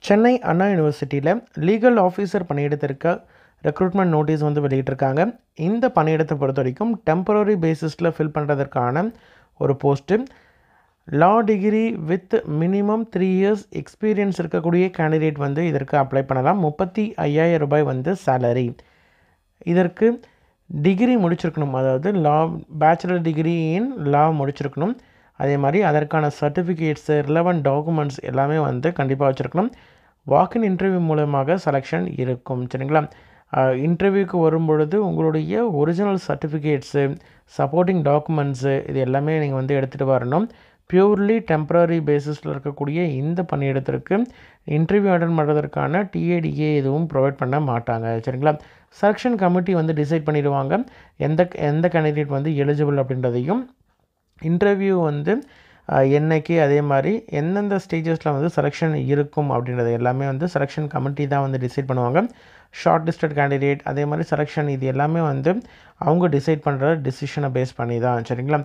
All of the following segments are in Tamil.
சென்னை அண்ணா யூனிவர்சிட்டியில் லீகல் ஆஃபீஸர் பணியிடத்திற்கு ரெக்ரூட்மெண்ட் நோட்டீஸ் வந்து வெளியிட்டிருக்காங்க. இந்த பணியிடத்தை பொறுத்த வரைக்கும் டெம்பரரி பேசிஸில் ஃபில் பண்ணுறதுக்கான ஒரு post. Law degree with minimum 3 years experience இருக்கக்கூடிய கேண்டிடேட் வந்து இதற்கு அப்ளை பண்ணலாம். 35,000 ரூபாய் வந்து சேலரி. இதற்கு டிகிரி முடிச்சிருக்கணும், அதாவது பேச்சுலர் டிகிரி இன் லா முடிச்சிருக்கணும். அதே மாதிரி அதற்கான சர்டிஃபிகேட்ஸு, ரிலவெண்ட் டாக்குமெண்ட்ஸ் எல்லாமே வந்து கண்டிப்பாக வச்சுருக்கணும். வாக்கின் இன்டர்வியூ மூலமாக செலெக்ஷன் இருக்கும். சரிங்களா? இன்டர்வியூக்கு வரும்பொழுது உங்களுடைய ஒரிஜினல் சர்டிஃபிகேட்ஸு, சப்போர்ட்டிங் டாக்குமெண்ட்ஸு இது எல்லாமே நீங்கள் வந்து எடுத்துகிட்டு வரணும். பியூர்லி டெம்பரரி பேசிஸில் இருக்கக்கூடிய இந்த பணியிடத்திற்கு இன்டர்வியூ அட்டன் பண்ணுறதற்கான டிஏடிஏ எதுவும் ப்ரொவைட் பண்ண மாட்டாங்க. சரிங்களா? செலெக்ஷன் கமிட்டி வந்து டிசைட் பண்ணிடுவாங்க எந்த கேண்டிடேட் வந்து எலிஜிபிள் அப்படின்றதையும், இன்டர்வியூ வந்து என்னைக்கு, அதே மாதிரி எந்தெந்த ஸ்டேஜஸில் வந்து செலெக்ஷன் இருக்கும் அப்படின்றது எல்லாமே வந்து செலெக்ஷன் கமிட்டி தான் வந்து டிசைட் பண்ணுவாங்க. ஷார்ட் லிஸ்டட் கேண்டிடேட், அதே மாதிரி செலெக்ஷன் இது எல்லாமே வந்து அவங்க டிசைட் பண்ணுற டிசிஷனை பேஸ் பண்ணி தான். சரிங்களா?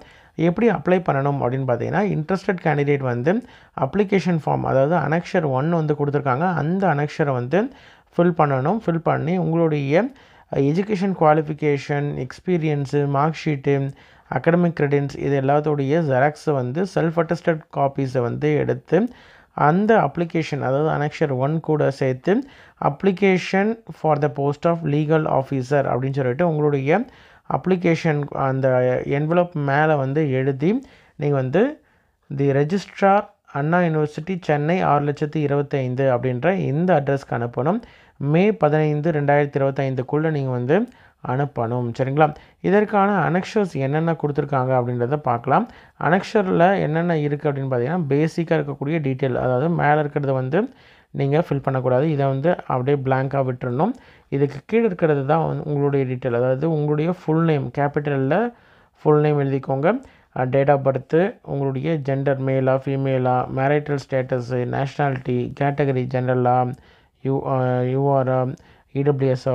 எப்படி அப்ளை பண்ணணும் அப்படின்னு பார்த்தீங்கன்னா, இன்ட்ரெஸ்டட் கேண்டிடேட் வந்து அப்ளிகேஷன் ஃபார்ம், அதாவது அனெக்ஷர் 1 வந்து கொடுத்துருக்காங்க, அந்த அனெக்ஷரை வந்து ஃபில் பண்ணணும். ஃபில் பண்ணி உங்களுடைய education qualification, experience, mark sheet, academic credits இது எல்லாத்தோடைய ஜெராக்ஸை வந்து செல்ஃப் அட்டஸ்டட் காப்பீஸை வந்து எடுத்து அந்த அப்ளிகேஷன், அதாவது அனெக்ஷர் 1 கூட சேர்த்து application for the post of legal officer அப்படின்னு சொல்லிட்டு உங்களுடைய அப்ளிகேஷன் அந்த என்வலப் மேலே வந்து எழுதி நீங்கள் வந்து தி ரெஜிஸ்ட்ரார் அண்ணா யூனிவர்சிட்டி சென்னை 6,25,000 அப்படின்ற இந்த அட்ரஸ்க்கு அனுப்பணும். மே 15, 2025க்குள்ளே நீங்கள் வந்து அனுப்பணும். சரிங்களா? இதற்கான அனெக்ஷர்ஸ் என்னென்ன கொடுத்துருக்காங்க அப்படின்றத பார்க்கலாம். அனெக்ஷரில் என்னென்ன இருக்குது அப்படின்னு பார்த்தீங்கன்னா, பேசிக்காக இருக்கக்கூடிய டீட்டெயில், அதாவது மேலே இருக்கிறத வந்து நீங்கள் ஃபில் பண்ணக்கூடாது. இதை வந்து அப்படியே பிளாங்காக விட்டுறணும். இதுக்கு கீழே இருக்கிறது தான் உங்களுடைய டீட்டெயில், அதாவது உங்களுடைய ஃபுல் நேம், கேபிட்டலில் ஃபுல் நேம் எழுதிக்கோங்க, டேட் ஆஃப் பர்த்து, உங்களுடைய ஜெண்டர், மேலா ஃபீமேலா, மேரிட்டல் ஸ்டேட்டஸு, நேஷ்னாலிட்டி, கேட்டகரி ஜென்ரலா, யூஆரா, இடபிள்யூஎஸ்ஆ,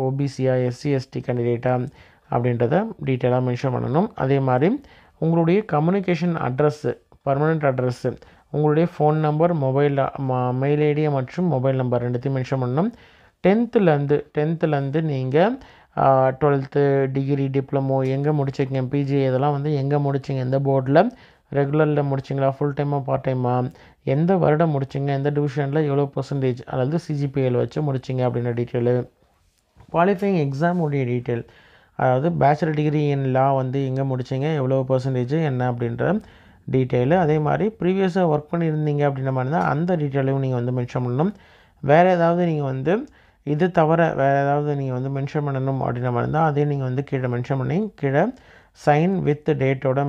ஓபிசியா, எஸ்சி/எஸ்டி கேண்டிடேட்டா அப்படின்றத டீட்டெயிலாக மென்ஷன் பண்ணணும். அதே மாதிரி உங்களுடைய கம்யூனிகேஷன் அட்ரஸ்ஸு, பர்மனெண்ட் அட்ரஸ்ஸு, உங்களுடைய ஃபோன் நம்பர், மெயில் ஐடி மற்றும் மொபைல் நம்பர் ரெண்டுத்தையும் மென்ஷன் பண்ணணும். 10th நீங்கள் 12th டிகிரி, டிப்ளமோ எங்கே முடிச்சிங்க, பிஜி இதெல்லாம் வந்து எங்கே முடிச்சிங்க, எந்த போர்டில், ரெகுலரில் முடிச்சிங்களா, ஃபுல் டைமாக, பார்ட் டைமாக, எந்த வருடம் முடிச்சிங்க, எந்த டிவிஷனில் எவ்வளோ பர்சன்டேஜ் அல்லது சிஜிபிஏல வச்சு முடிச்சிங்க அப்படின்ற டீட்டெயிலு, குவாலிஃபைங் எக்ஸாம் உடைய டீட்டெயில், அதாவது பேச்சுலர் டிகிரி இன் லா வந்து எங்கே முடிச்சிங்க, எவ்வளோ பர்சன்டேஜ் என்ன அப்படின்ற டீட்டெயிலு, அதே மாதிரி ப்ரீவியஸாக ஒர்க் பண்ணியிருந்தீங்க அப்படின்ற மாதிரி தான் அந்த டீட்டெயிலையும் நீங்கள் வந்து மென்ஷன் பண்ணணும். வேறு ஏதாவது நீங்கள் வந்து இது தவிர வேறு ஏதாவது நீங்கள் வந்து மென்ஷன் பண்ணணும் அப்படின்ற மாதிரி இருந்தால் அதையும் நீங்கள் வந்து கீழே மென்ஷன் பண்ணி கீழே சைன் வித் டேட்டோட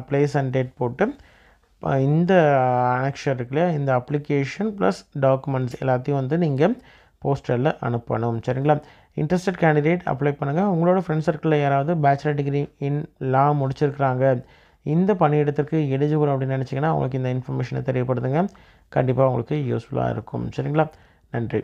ப்ளேஸ் அண்ட் டேட் போட்டு இந்த அனெக்ஷர் இருக்குல்ல, இந்த அப்ளிகேஷன் ப்ளஸ் டாக்குமெண்ட்ஸ் எல்லாத்தையும் வந்து நீங்கள் போஸ்டரில் அனுப்பணும். சரிங்களா? இன்ட்ரெஸ்டட் கேண்டிடேட் அப்ளை பண்ணுங்கள். உங்களோட ஃப்ரெண்ட் சர்க்கிளில் யாராவது பேச்சுலர் டிகிரி இன் லா முடிச்சிருக்கிறாங்க, இந்த பணியிடத்திற்கு எலிஜிபிள் அப்படின்னு நினச்சிங்கன்னா அவங்களுக்கு இந்த இன்ஃபர்மேஷனை தெரியப்படுத்துங்க. கண்டிப்பாக உங்களுக்கு யூஸ்ஃபுல்லாக இருக்கும். சரிங்களா? நன்றி.